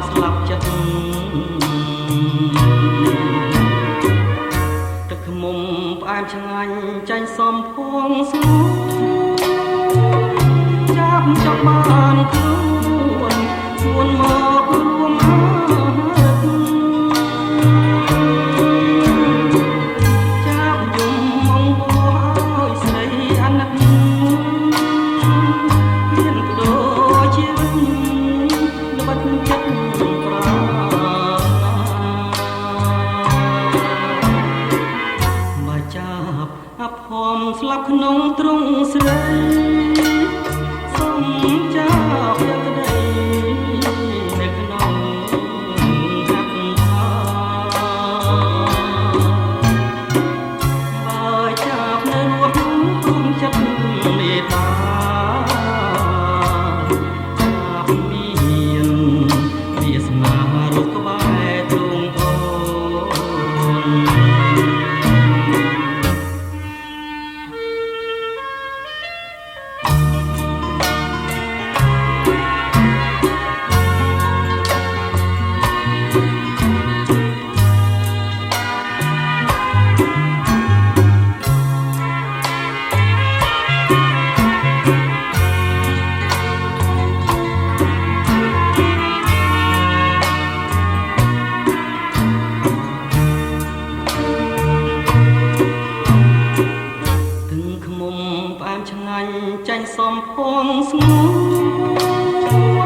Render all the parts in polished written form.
ស្លាប់ចិត្តទឹកខ្មុំផ្អែមឆ្ងាញ់ចាញ់សំភងស្ងួនចាប់ចង់បានខ្លួនស្ងួនមករួមអើចាប់យំមកបួឲ្យស្រីអាណិតហ៊ានបដូរជីវិតល្បិតចិត្តប្រាបើចាប់អភ័មស្លាប់ក្នុងទ្រង់ស្រីសូមចាប់យកក្តីនៅក្នុងហាត់ថាបើចាប់នៅរស់គុំចិត្តមេត្តាចាប់មានវាសនារូបក្បែរទ្រង់អូឆ្ងាញ់ចាញ់សំភងស្ងួ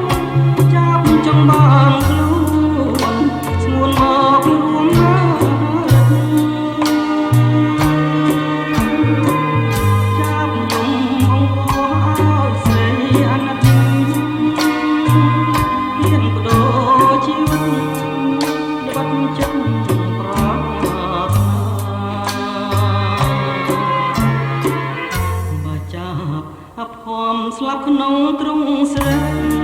នចាប់ចង់បានខ្លួនស្ងួនមករួមមកចាប់យំមកបោះឲ្យស្រីអាណិតហ៊ានបដូរជីវិតល្បិតចិត្តប្រាថ្នាអភ័មស្លាប់ក្នុងទ្រង់ស្រី